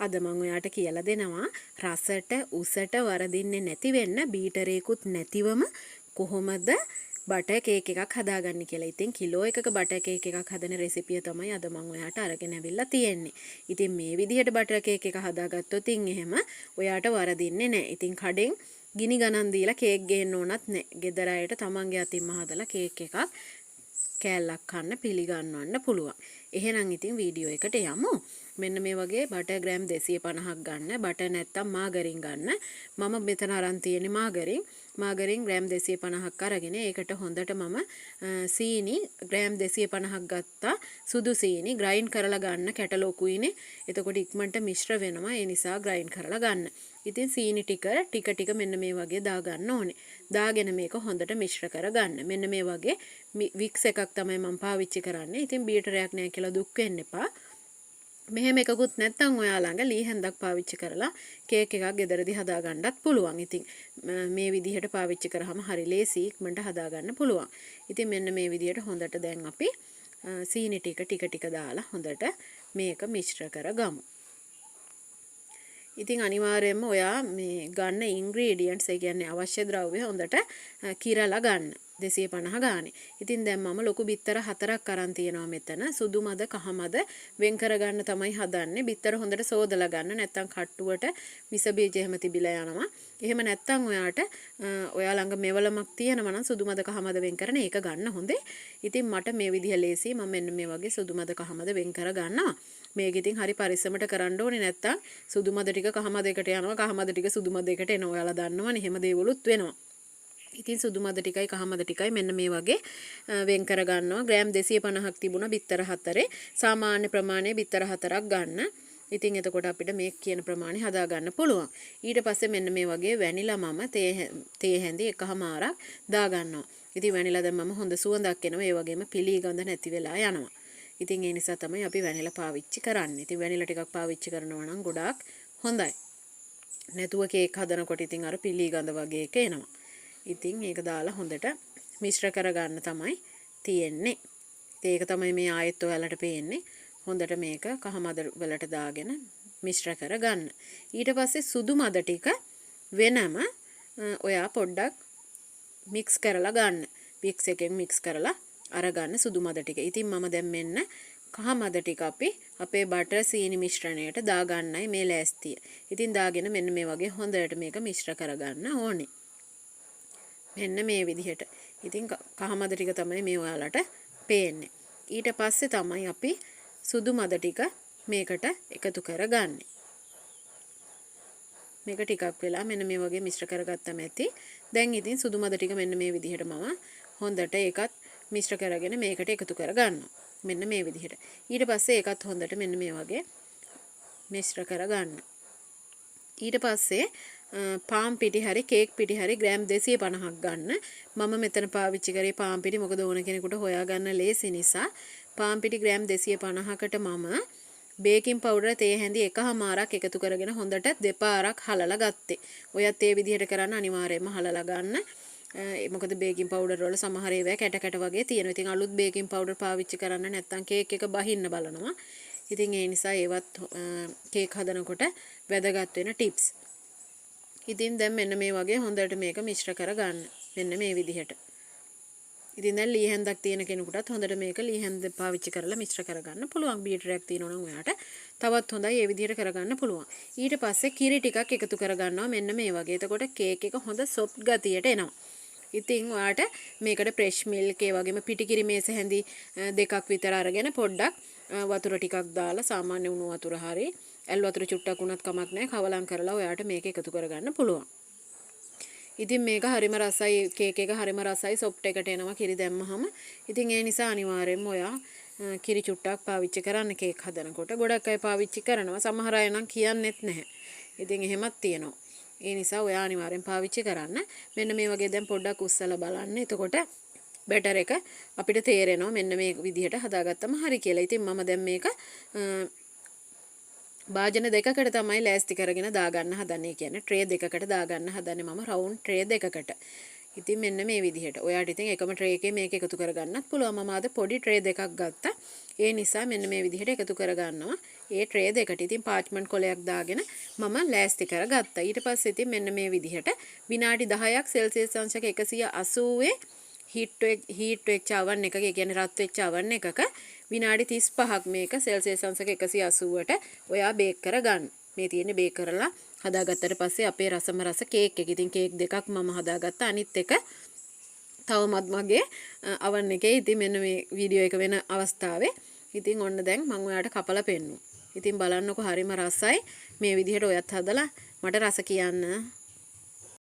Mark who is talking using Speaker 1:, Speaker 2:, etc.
Speaker 1: අද මම ඔයාට කියලා දෙනවා රසට උසට වරදින්නේ නැති වෙන්න බීටරේකුත් නැතිවම කොහොමද බටර් කේක් එකක් හදාගන්නේ කියලා. ඉතින් කිලෝ එකක බටර් කේක් එකක් හදන රෙසිපිය තමයි අද මම ඔයාට අරගෙන අවිල්ලා තියෙන්නේ. ඉතින් මේ විදිහට බටර් කේක් එක හදාගත්තොත් එහෙම ඔයාට වරදින්නේ නැහැ. ඉතින් කඩෙන් ගිනි ගණන් දීලා කේක් ගේන්න ඕනත් නැහැ. ගෙදර අයට තමන්ගේ අතින්ම හදලා කේක් එකක් කෑල්ලක් කන්න පිළිගන්නවන්න පුළුවන්. එහෙනම් ඉතින් වීඩියෝ එකට යමු. මෙන්න මේ වගේ බටර් ග්‍රෑම් 250ක් ගන්න. බටර් නැත්තම් මාගරින් ගන්න. මම මෙතන අරන් තියෙන්නේ මාගරින් ග්‍රෑම් 250ක් අරගෙන ඒකට හොඳට මම සීනි ග්‍රෑම් 250ක් ගත්තා. සුදු සීනි ග්‍රයින්ඩ් කරලා ගන්න කැට ලොකුයිනේ. එතකොට ඉක්මනට මිශ්‍ර වෙනවා. ඒ නිසා ග්‍රයින්ඩ් කරලා ගන්න. ඉතින් සීනි ටික මෙන්න මේ වගේ දාගන්න ඕනේ. දාගෙන මේක හොඳට මිශ්‍ර කරගන්න. මෙන්න මේ වගේ වික්ස් එකක් තමයි මම පාවිච්චි කරන්නේ. ඉතින් බීටරයක් නෑ කියලා දුක් වෙන්න එපා. මෙහෙම එකකුත් නැත්නම් ඔයා ළඟ ලී හැන්දක් පාවිච්චි කරලා කේක් එකක් ගෙදරදී හදාගන්නත් පුළුවන්. ඉතින් මේ විදිහට පාවිච්චි කරාම හරි ලේසි ඉක්මනට හදාගන්න පුළුවන්. ඉතින් මෙන්න මේ විදිහට හොඳට දැන් අපි සීනි ටික දාලා හොඳට මේක මිශ්‍ර කරගමු. ඉතින් අනිවාර්යයෙන්ම ඔයා මේ ගන්න ඉන්ග්‍රීඩියන්ට්ස් ඒ කියන්නේ අවශ්‍ය ද්‍රව්‍ය හොඳට කිරලා ගන්න. 250 ගානේ. ඉතින් දැන් මම ලොකු බිත්තර 4ක් අරන් තියනවා මෙතන. සුදු මද කහ මද වෙන් කරගන්න තමයි හදන්නේ. බිත්තර හොඳට සෝදලා ගන්න. නැත්තම් කට්ටුවට විස බීජ එහෙම තිබිලා යනවා. එහෙම නැත්තම් ඔයා ළඟ මෙවලමක් තියෙනවා නම් සුදු මද කහ මද වෙන් කරන ඒක ගන්න හොඳේ. ඉතින් මට මේ විදිහ ලේසි. මම මෙන්න මේ වගේ සුදු මද කහ මද වෙන් කර ගන්නවා. මේක ඉතින් හරි පරිස්සමට කරන්න ඕනේ නැත්තම් සුදු මද ටික කහ මද එකට යනවා. කහ මද ටික සුදු මද එකට එනවා. ඔයාලා දන්නවනේ. එහෙම දේවලුත් වෙනවා. ඉතින් සුදු මද ටිකයි කහ මද ටිකයි මෙන්න මේ වගේ වෙන් කර ගන්නවා. ග්‍රෑම් 250ක් තිබුණා බිත්තර 4. සාමාන්‍ය ප්‍රමාණය බිත්තර 4ක් ගන්න. ඉතින් එතකොට අපිට මේ කියන ප්‍රමාණය හදා ගන්න පුළුවන්. ඊට පස්සේ මෙන්න මේ වගේ වැනිලා මම තේ හැඳි එකහමාරක් දා ගන්නවා. ඉතින් වැනිලා දැන් මම හොඳ සුවඳක් එනවා. ඒ වගේම පිලී ගඳ නැති වෙලා යනවා. ඉතින් ඒ නිසා තමයි අපි වැනිලා පාවිච්චි කරන්නේ. ඉතින් වැනිලා ටිකක් පාවිච්චි කරනවා නම් ගොඩාක් හොඳයි. නැතුව කේක් හදනකොට ඉතින් අර පිලී ගඳ වගේ එක එනවා. ඉතින් ඒක දාලා හොඳට මිශ්‍ර කරගන්න තමයි තියෙන්නේ. ඒක තමයි මේ ආයෙත් ඔයාලට පේන්නේ. හොඳට මේක කහ මද වලට දාගෙන මිශ්‍ර කරගන්න. ඊට පස්සේ සුදු මද ටික වෙනම ඔයා පොඩ්ඩක් මික්ස් කරලා ගන්න. වික්ස් එකෙන් මික්ස් කරලා අරගන්න සුදු මද ටික. ඉතින් මම දැන් මෙන්න කහ මද ටික අපි අපේ බටර් සීනි මිශ්‍රණයට දාගන්නයි මේ ලෑස්තිය. ඉතින් දාගෙන මෙන්න මේ වගේ හොඳට මේක මිශ්‍ර කරගන්න ඕනේ. මෙන්න මේ විදිහට. ඉතින් කහ මද ටික තමයි මේ ඔයාලට පේන්නේ. ඊට පස්සේ තමයි අපි සුදු මද ටික මේකට එකතු කරගන්නේ. මේක ටිකක් වෙලා මෙන්න මේ වගේ මිශ්‍ර කරගත්තම ඇති. දැන් ඉතින් සුදු මද ටික මෙන්න මේ විදිහට මම හොඳට ඒකත් මිශ්‍ර කරගෙන මේකට එකතු කරගන්නවා. මෙන්න මේ විදිහට. ඊට පස්සේ ඒකත් හොඳට මෙන්න මේ වගේ මිශ්‍ර කරගන්න. ඊට පස්සේ පාම් පිටි හරි කේක් පිටි හරි ග්‍රෑම් 250ක් ගන්න. මම මෙතන පාවිච්චි කරේ පාම් පිටි මොකද ඕන කෙනෙකුට හොයාගන්න ලේසි නිසා. පාම් පිටි ග්‍රෑම් 250කට මම බේකින් පවුඩර් තේ හැඳි එකහමාරක් එකතු කරගෙන හොඳට දෙපාරක් හලලා ගත්තේ. ඔයත් ඒ විදිහට කරන්න අනිවාර්යයෙන්ම හලලා ගන්න. මොකද බේකින් පවුඩර් වල සමහර ඒවා කැට වගේ තියෙනවා. ඉතින් අලුත් බේකින් පවුඩර් පාවිච්චි කරන්න නැත්නම් කේක් එක බහින්න බලනවා. ඉතින් ඒ නිසා ඒවත් කේක් හදනකොට වැදගත් වෙන ටිප්ස්. ඉතින් දැන් මෙන්න මේ වගේ හොඳට මේක මිශ්‍ර කරගන්න. මෙන්න මේ විදිහට. ඉතින් දැන් ලී හැන්දක් තියෙන කෙනෙකුටත් හොඳට මේක ලී හැන්ද පාවිච්චි කරලා මිශ්‍ර කරගන්න පුළුවන්. බීටරයක් තියෙනවා නම් ඔයාට තවත් හොඳයි ඒ විදිහට කරගන්න පුළුවන්. ඊට පස්සේ කිරි ටිකක් එකතු කරගන්නවා මෙන්න මේ වගේ. එතකොට කේක් එක හොඳ සොෆ්ට් ගතියට එනවා. ඉතින් ඔයාට මේකට ෆ්‍රෙෂ් මිල්ක් ඒ වගේම පිටිකිරි මේස හැඳි දෙකක් විතර අරගෙන පොඩ්ඩක් වතුර ටිකක් දාලා සාමාන්‍ය උණු වතුර හරි ඇල් වතුර චුට්ටක් උනත් කමක් නැහැ කවලම් කරලා ඔයාට මේක එකතු කරගන්න පුළුවන්. ඉතින් මේක හරිම රසයි කේක් එක හරිම රසයි සොෆ්ට් එකට එනවා කිරි දැම්මහම. ඉතින් ඒ නිසා අනිවාර්යයෙන්ම ඔයා කිරි චුට්ටක් පාවිච්චි කරන්න කේක් හදනකොට. ගොඩක් අය පාවිච්චි කරනවා. සමහර අය නම් කියන්නෙත් නැහැ. ඉතින් එහෙමත් තියෙනවා. ඒ නිසා ඔයා අනිවාර්යෙන් පාවිච්චි කරන්න. මෙන්න මේ වගේ දැන් පොඩ්ඩක් උස්සලා බලන්න. එතකොට බැටර් එක අපිට තේරෙනවා මෙන්න මේ විදිහට හදාගත්තම හරි කියලා. ඉතින් මම දැන් මේක භාජන දෙකකට තමයි ලෑස්ති කරගෙන දාගන්න හදන්නේ. කියන්නේ ට්‍රේ දෙකකට දාගන්න හදන්නේ මම රවුන්ඩ් ට්‍රේ දෙකකට. ඉතින් මෙන්න මේ විදිහට. ඔයාට ඉතින් එකම ට්‍රේ එකේ මේක එකතු කරගන්නත් පුළුවන්. මම අද පොඩි ට්‍රේ දෙකක් ගත්තා. ඒ නිසා මෙන්න මේ විදිහට එකතු කරගන්නවා. ඒ ට්‍රේ දෙකට ඉතින් පාර්ච්මන්ට් කොලයක් දාගෙන මම ලෑස්ති කරගත්තා. ඊට පස්සේ ඉතින් මෙන්න මේ විදිහට විනාඩි 10ක් සෙල්සියස් අංශක 180 හීට් වෙච්ච oven එකක, ඒ කියන්නේ රත් වෙච්ච oven එකක විනාඩි 35ක් මේක සෙල්සියස් අංශක 180ට ඔයා බේක් කරගන්න. මේ තියෙන්නේ බේක් කරලා හදාගත්තට පස්සේ අපේ රසම රස කේක් එක. ඉතින් කේක් දෙකක් මම හදාගත්තා. අනිත් එක තවමත් මගේ oven එකේ. ඉතින් මෙන්න මේ වීඩියෝ එක වෙන අවස්ථාවේ ඉතින් ඔන්න දැන් මම ඔයාලට කපලා පෙන්නුවා. ඉතින් බලන්නකො හරිම රසයි. මේ විදිහට ඔයත් හදලා මට රස කියන්න.